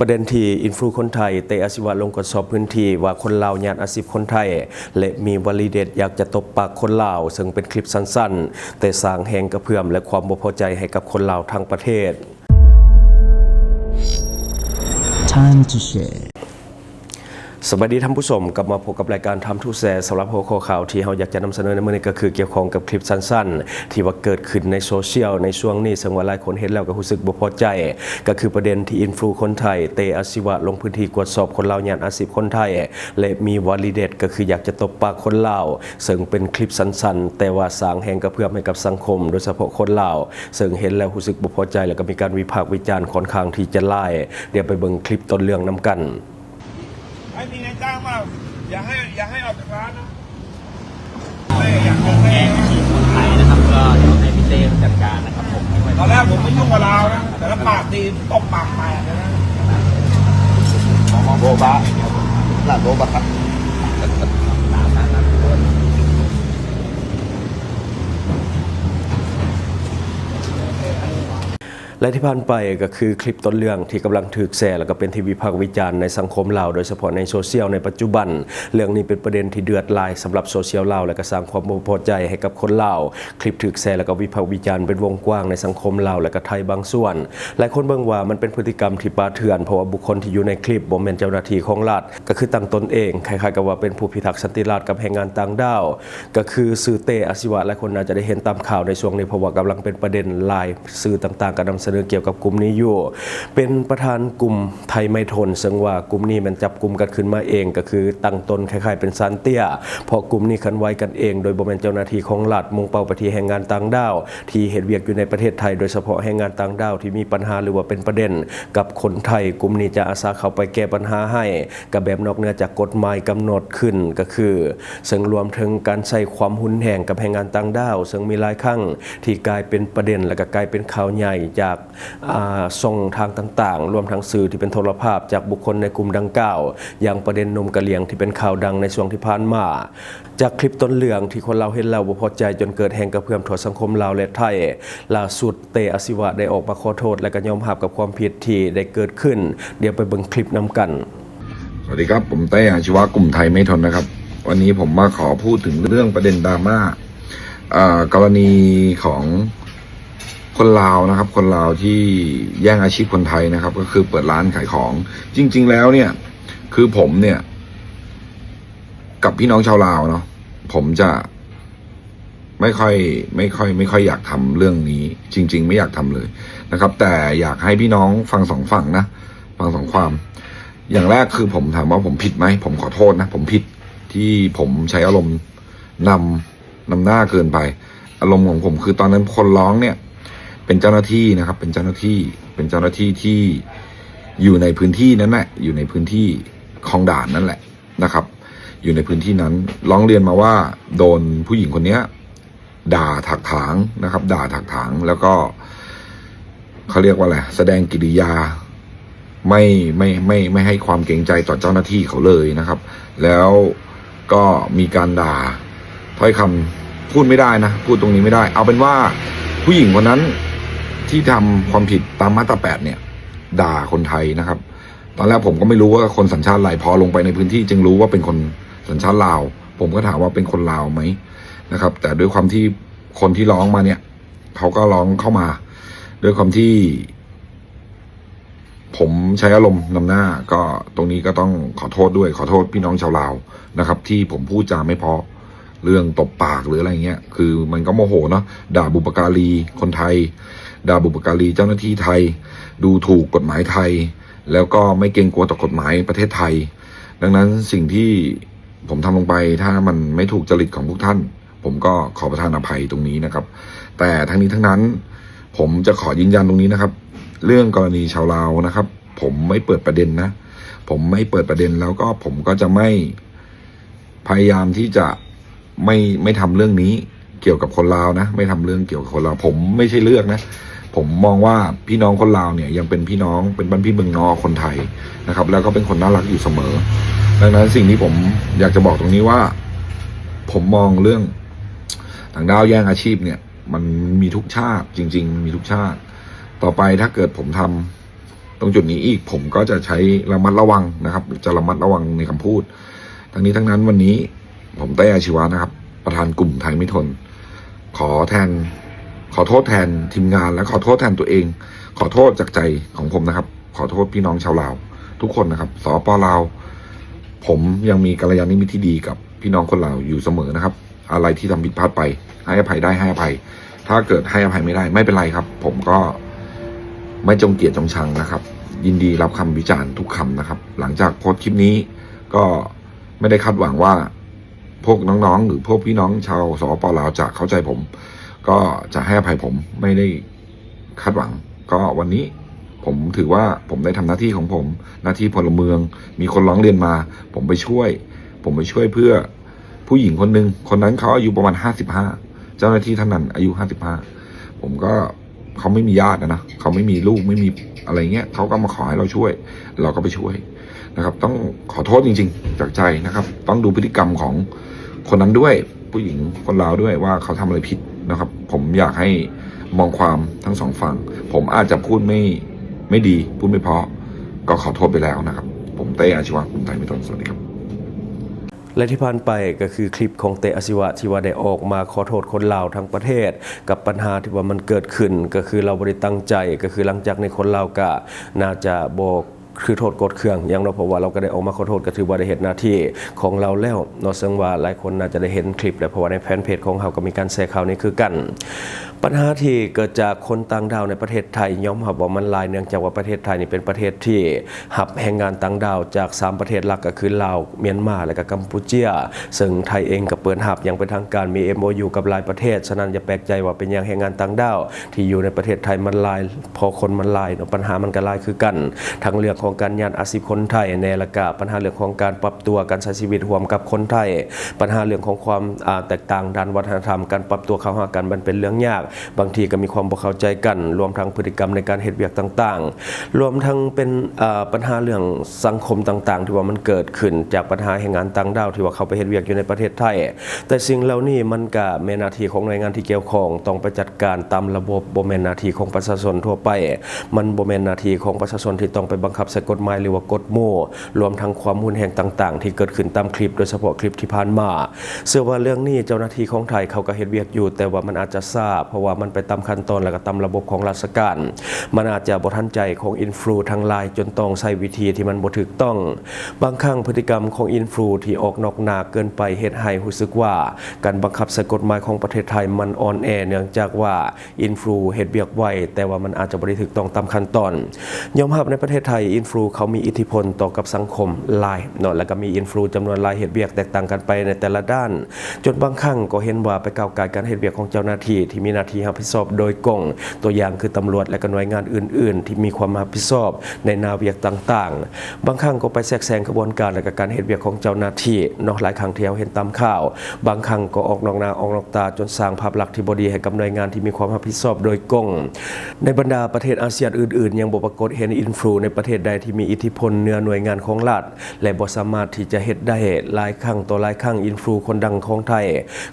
ประเด็นที่อินฟลูคนไทยเตอาศิวะลงกดสอบพื้นที่ว่าคนลาวญาติอาชีพคนไทยและมีวลีเด็ดอยากจะตบปากคนลาวซึ่งเป็นคลิปสั้นๆแต่สร้างแหงกระเพื่อมและความบ่พอใจให้กับคนลาวทั้งประเทศ Time to shareสวัสดีท่านผู้ชมกลับมาพบกับรายการทำทูแชร์สำหรับหัวข้อข่าวที่เราอยากจะนำเสนอในมื้อนี้ก็คือเกี่ยวข้องกับคลิปสั้นๆที่ว่าเกิดขึ้นในโซเชียลในช่วงนี้ซึ่งว่าหลายคนเห็นแล้วก็รู้สึกบ่พอใจก็คือประเด็นที่อินฟลูคนไทยเตอาศิวะลงพื้นที่ตรวจสอบคนลาวญาติอาชีพคนไทยและมีวลีเด็ดก็คืออยากจะตบปากคนลาวซึ่งเป็นคลิปสั้นๆแต่ว่าสร้างแรงกระเพื่อมให้กับสังคมโดยเฉพาะคนลาวซึ่งเห็นแล้วรู้สึกบ่พอใจแล้วก็มีการวิพากษ์วิจารณ์ค่อนข้างที่จะหลายเดี๋ยวไปเบิ่งคลิปต้นเรื่องนํกันให้มีนายจ้างว่าอย่าให้ออกจากร้านนะไม่อยากจะให้ ทีมคนไทยนะครับก็เดี๋ยวให้พี่เต้จัดการนะครับผม ตอนแรกผมไม่ยุ่งกับเรานะแต่ละปากตีตบปากแตกเลยนะโบบะหลังโบบะครับ และที่ผ่านไปก็คือคลิปต้นเรื่องที่กำลังถูกแชร์แล้วก็เป็นที่วิพากษ์วิจารณ์ในสังคมลาวโดยเฉพาะในโซเชียลในปัจจุบันเรื่องนี้เป็นประเด็นที่เดือดร้ายสำหรับโซเชียลลาวและก็สร้างความไม่พอใจให้กับคนลาวคลิปถูกแชร์แล้วก็วิพากษ์วิจารณ์เป็นวงกว้างในสังคมลาวและก็ไทยบางส่วนหลายคนเบิ่งว่ามันเป็นพฤติกรรมที่ป่าเถื่อนเพราะว่าบุคคลที่อยู่ในคลิปบ่แม่นเจ้าหน้าที่ของรัฐก็คือตั้งตนเองคล้ายๆกับว่าเป็นผู้พิทักษ์สันติราษฎร์กับแรงงานต่างด้าวก็คือสื่อเตอาศิวะหลายคนน่าจะได้เห็นตามข่าวในช่วงนี้เพราะว่ากำลังเป็นประเด็นหลายสื่อต่างๆก็นำเสนอเกี่ยวกับกลุ่มนี้อยู่เป็นประธานกลุ่มไทยไม่ทนซึ่งว่ากลุ่มนี้มันจับกลุ่มกันขึ้นมาเองก็คือตั้งตนคล้ายๆเป็นซานเตี้ยเพราะกลุ่มนี้คันไว้กันเองโดยบ่แม่นเจ้าหน้าที่ของรัฐมุ่งเป้าไปที่แรงงานต่างด้าวที่เฮ็ดเวียกอยู่ในประเทศไทยโดยเฉพาะแรงงานต่างด้าวที่มีปัญหาหรือว่าเป็นประเด็นกับคนไทยกลุ่มนี้จะอาสาเข้าไปแก้ปัญหาให้กับแบบนอกเหนือจากกฎหมายกำหนดขึ้นก็คือซึ่งรวมถึงการใช้ความหุนแหงกับแรงงานต่างด้าวซึ่งมีหลายครั้งที่กลายเป็นประเด็นและก็กลายเป็นข่าวใหญ่จากส่งทางต่างๆรวมทั้งสื่อที่เป็นโทรภาพจากบุคคลในกลุ่มดังกล่าวอย่างประเด็นนมกะเหลี่ยงที่เป็นข่าวดังในช่วงที่ผ่านมาจากคลิปต้นเรื่องที่คนเราเห็นแล้วบ่พอใจจนเกิดแห่งกระเพื่อมทั่วสังคมลาวและไทยล่าสุดเตอาศิวะได้ออกมาขอโทษและก็ยอมรับกับความผิดที่ได้เกิดขึ้นเดี๋ยวไปเบิ่งคลิปนํกันสวัสดีครับผมเต้อาชีวะกลุ่มไทยไม่ทนนะครับวันนี้ผมมาขอพูดถึงเรื่องประเด็นดราม่ากรณีของคนลาวนะครับคนลาวที่แย่งอาชีพคนไทยนะครับก็คือเปิดร้านขายของจริงๆแล้วเนี่ยคือผมเนี่ยกับพี่น้องชาวลาวเนาะผมจะไม่ค่อยอยากทำเรื่องนี้จริงๆไม่อยากทำเลยนะครับแต่อยากให้พี่น้องฟังสองฝั่งนะฟังสองความอย่างแรกคือผมถามว่าผมผิดไหมผมขอโทษนะผมผิดที่ผมใช้อารมณ์นำหน้าเกินไปอารมณ์ของผมคือตอนนั้นคนร้องเนี่ยเป็นเจ้าหน้าที่นะครับเป็นเจ้าหน้าที่ที่อยู่ในพื้นที่นั้นแหละอยู่ในพื้นที่คลองด่านนั่นแหละนะครับอยู่ในพื้นที่นั้นร้องเรียนมาว่าโดนผู้หญิงคนนี้ด่าถักถางนะครับด่าถักถางแล้วก็เขาเรียกว่าอะไรแสดงกิริยาไม่ให้ความเกรงใจต่อเจ้าหน้าที่เขาเลยนะครับแล้วก็มีการด่าถ้อยคำพูดไม่ได้นะพูดตรงนี้ไม่ได้เอาเป็นว่าผู้หญิงคนนั้นที่ทำความผิดตามมาตรา8เนี่ยด่าคนไทยนะครับตอนแรกผมก็ไม่รู้ว่าคนสัญชาติอะไรพอลงไปในพื้นที่จึงรู้ว่าเป็นคนสัญชาติลาวผมก็ถามว่าเป็นคนลาวไหมนะครับแต่ด้วยความที่คนที่ร้องมาเนี่ยเขาก็ร้องเข้ามาด้วยความที่ผมใช้อารมณ์นำหน้าก็ตรงนี้ก็ต้องขอโทษด้วยขอโทษพี่น้องชาวลาวนะครับที่ผมพูดจาไม่เพราะเรื่องตบปากหรืออะไรเงี้ยคือมันก็โมโหเนาะด่าบุปการีคนไทยด่าบุปการีเจ้าหน้าที่ไทยดูถูกกฎหมายไทยแล้วก็ไม่เกรงกลัวต่อกฎหมายประเทศไทยดังนั้นสิ่งที่ผมทำลงไปถ้ามันไม่ถูกจริตของพวกท่านผมก็ขอประทานอภัยตรงนี้นะครับแต่ทั้งนี้ทั้งนั้นผมจะขอยืนยันตรงนี้นะครับเรื่องกรณีชาวลาวนะครับผมไม่เปิดประเด็นนะผมไม่เปิดประเด็นแล้วก็ผมก็จะไม่พยายามที่จะไม่ทำเรื่องนี้เกี่ยวกับคนลาวนะไม่ทำเรื่องเกี่ยวกับคนลาวผมไม่ใช่เลือกนะผมมองว่าพี่น้องคนลาวเนี่ยยังเป็นพี่น้องเป็นบ้านพี่เมืองนอคนไทยนะครับแล้วก็เป็นคนน่ารักอยู่เสมอดังนั้นสิ่งที่ผมอยากจะบอกตรงนี้ว่าผมมองเรื่องต่างด้าวแย่งอาชีพเนี่ยมันมีทุกชาติจริงๆมีทุกชาติต่อไปถ้าเกิดผมท ตรงจุดนี้อีกผมก็จะใช้ระมัดระวังนะครับจะระมัดระวังในคำพูดทั้งนี้ทั้งนั้นวันนี้ผมเต้อาชีวะนะครับประธานกลุ่มไทยไม่ทนขอโทษแทนทีมงานและขอโทษแทนตัวเองขอโทษจากใจของผมนะครับขอโทษพี่น้องชาวลาวทุกคนนะครับสปลาวผมยังมีกัลยาณมิตรที่ดีกับพี่น้องคนลาวอยู่เสมอนะครับอะไรที่ทำผิดพลาดไปให้อภัยได้ให้อภัยถ้าเกิดให้อภัยไม่ได้ไม่เป็นไรครับผมก็ไม่จงเกลียดจงชังนะครับยินดีรับคำวิจารณ์ทุกคำนะครับหลังจากโพสต์คลิปนี้ก็ไม่ได้คาดหวังว่าพวกน้องๆหรือพวกพี่น้องชาวสปลาวจะเข้าใจผมก็จะให้อภัยผมไม่ได้คาดหวังก็วันนี้ผมถือว่าผมได้ทำหน้าที่ของผมหน้าที่พลเมืองมีคนร้องเรียนมาผมไปช่วยเพื่อผู้หญิงคนหนึ่งคนนั้นเขาอายุประมาณ55เจ้าหน้าที่ท่านนั้นอายุ55ผมก็เขาไม่มีญาตินะเขาไม่มีลูกไม่มีอะไรเงี้ยเขาก็มาขอให้เราช่วยเราก็ไปช่วยนะครับต้องขอโทษจริงๆจากใจนะครับต้องดูพฤติกรรมของคนนั้นด้วยผู้หญิงคนลาวด้วยว่าเขาทำอะไรผิดนะครับผมอยากให้มองความทั้งสองฝั่งผมอาจจะพูดไม่ดีพูดไม่เพราะก็ขอโทษไปแล้วนะครับผมเต้อาชีวะกลุ่มไทยไม่ทนสวัสดีครับและที่ผ่านไปก็คือคลิปของเตอาชีวะที่ว่าได้ออกมาขอโทษคนลาวทั้งประเทศกับปัญหาที่ว่ามันเกิดขึ้นก็คือเราบริตั้งใจก็คือหลังจากในคนลาวก็น่าจะบอกคือโทษกดเครื่องอย่างเราเพราะว่าเราก็ได้ออกมาขอโทษก็ถือว่าได้เห็นหน้าที่ของเราแล้วเนาะซึ่งว่าหลายคนน่าจะได้เห็นคลิปแล้วเพราะว่าในแฟนเพจของเราก็มีการแชร์ข่าวนี้คือกันปัญหาที่เกิดจากคนต่างดาวในประเทศไทยยอมรับว่ามันหลายเนื่องจากว่าประเทศไทยนี่เป็นประเทศที่รับแรงงานต่างดาวจาก3ประเทศหลักก็คือลาวเมียนมาและก็กัมพูชาซึ่งไทยเองก็เปิดรับอย่างเป็นทางการมี MOU กับหลายประเทศฉะนั้นอย่าแปลกใจว่าเป็นอย่างแรงงานต่างดาวที่อยู่ในประเทศไทยมันหลายพอคนมันหลายเนาะปัญหามันก็หลายคือกันทั้งเรื่องของการย่านอาชีพคนไทยในและก็ปัญหาเรื่องของการปรับตัวการใช้ชีวิตร่วมกับคนไทยปัญหาเรื่องของความแตกต่างด้านวัฒนธรรมการปรับตัวเข้าหากันมันเป็นเรื่องยากบางทีก็มีความบ่เข้าใจกันรวมทั้งพฤติกรรมในการเฮ็ดเวียกต่างๆรวมทั้งเป็นปัญหาเรื่องสังคมต่างๆที่ว่ามันเกิดขึ้นจากปัญหาแรงงานต่างดาวที่ว่าเขาไปเฮ็ดเวียกอยู่ในประเทศไทยแต่สิ่งเหล่านี้มันก็แม่นหน้าที่ของหน่วยงานที่เกี่ยวข้องต้องไปจัดการตามระบบบ่แม่นหน้าที่ของประชาชนทั่วไปมันบ่แม่นหน้าที่ของประชาชนที่ต้องไปบังคับใช้กฎหมายหรือว่ากฎหมู่รวมทั้งความรุนแรงต่างๆที่เกิดขึ้นตามคลิปโดยเฉพาะคลิปที่ผ่านมาเชื่อว่าเรื่องนี้เจ้าหน้าที่ของไทยเขาก็เฮ็ดเวียกอยู่แต่ว่ามันอาจจะช้าเพราะว่ามันไปตามขั้นตอนแล้วก็ตามระบบของราชการมันอาจจะบ่ทันใจของอินฟลูทางไลน์จนต้องใช้วิธีที่มันบ่ถูกต้องบางครั้งพฤติกรรมของอินฟลูที่ออกนอกหน้าเกินไปเฮ็ดให้รู้สึกว่าการบังคับใช้กฎหมายของประเทศไทยมันอ่อนแอเนื่องจากว่าอินฟลูเฮ็ดเวียกไวแต่ว่ามันอาจจะบ่ได้ถูกต้องตามขั้นตอนยอมรับในประเทศไทยอินฟลูเขามีอิทธิพลต่อกับสังคมหลายเนาะแล้วก็มีอินฟลูจำนวนหลายเฮ็ดเวียกแตกต่างกันไปในแต่ละด้านจนบางครั้งก็เห็นว่าไปก้าวไกลการเฮ็ดเวียกของเจ้าหน้าที่ที่มีหน้าที่รับผิดชอบโดยกงตัวอย่างคือตำรวจและก็หน่วยงานอื่นๆที่มีความรับผิดชอบในหน้าเวียกต่างๆบางครั้งก็ไปแทรกแซงกระบวนการและก็การเฮ็ดเวียกของเจ้าหน้าที่เนาะหลายครั้งที่เราเห็นตามข่าวบางครั้งก็ออกนอกหน้าออกนอกตาจนสร้างภาพลักษณ์ที่บ่ดีให้กับหน่วยงานที่มีความรับผิดชอบโดยกงในบรรดาประเทศอาเซียนอื่นๆยังบ่ปรากฏเห็นอินฟลูในประเทศใดที่มีอิทธิพลเหนือหน่วยงานของรัฐและบ่สามารถที่จะเฮ็ดได้หลายครั้งต่อหลายครั้งอินฟลูคนดังของไทย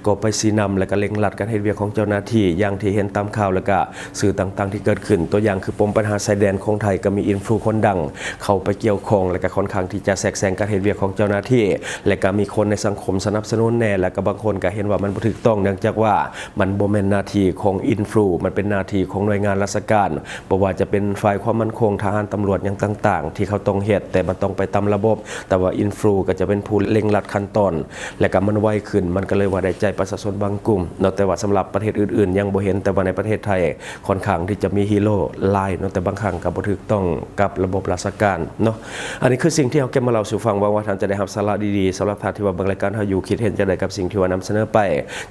ก็ไปชี้นำและก็เล็งลัดการเฮ็ดเวียกของเจ้าหน้าที่อย่างที่เห็นตามข่าวและก็สื่อต่างๆที่เกิดขึ้นตัวอย่างคือปมปัญหาชายแดนของไทยก็มีอินฟลูคนดังเข้าไปเกี่ยวข้องและก็ค่อนข้างที่จะแทรกแซงการเฮ็ดเวียกของเจ้าหน้าที่และก็มีคนในสังคมสนับสนุนแน่และก็บางคนก็เห็นว่ามันบ่ถูกต้องเนื่องจากว่ามันบ่แม่นหน้าที่ของอินฟลูมันเป็นหน้าที่ของหน่วยงานราชการบ่ว่าจะเป็นฝ่ายความมั่นคงทหารตำรวจอย่างต่างๆที่เขาต้องเฮ็ดแต่มันต้องไปตามระบบแต่ว่าอินฟลูก็จะเป็นผู้เร่งรัดขั้นตอนและก็มันไวขึ้นมันก็เลยว่าได้ใจประชาชนบางกลุ่มเนาะแต่ว่าสำหรับประเทศอื่นๆยังบ่เห็นแต่ว่าในประเทศไทยค่อนข้างที่จะมีฮีโร่หลายเนาะแต่บางครั้งก็บ่ถูกต้องกับระบบราชการเนาะอันนี้คือสิ่งที่เราเก็บมาเล่าสู่ฟังว่าท่านจะได้รับสาระดีๆสำหรับท่านที่ว่าเบิ่งรายการเฮาอยู่คิดเห็นจังไดกับสิ่งที่ว่านำเสนอไป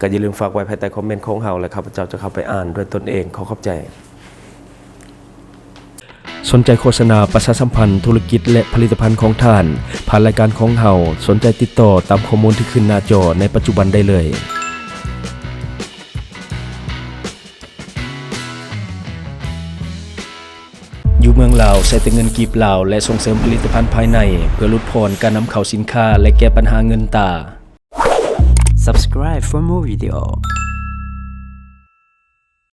ก็อย่าลืมฝากไว้ภายใต้คอมเมนต์ของเฮาและข้าพเจ้าจะเข้าไปอ่านด้วยตนเองขอขอบใจสนใจโฆษณาประชาสัมพันธ์ธุรกิจและผลิตภัณฑ์ของท่านผ่านรายการของเฮาสนใจติดต่อตามข้อมูลที่ขึ้นหน้าจอในปัจจุบันได้เลยอยู่เมืองลาวใช้แต่เงินกีบลาวและส่งเสริมผลิตภัณฑ์ภายในเพื่อลดผ่อนการนำเข้าสินค้าและแก้ปัญหาเงินตา Subscribe for more videos.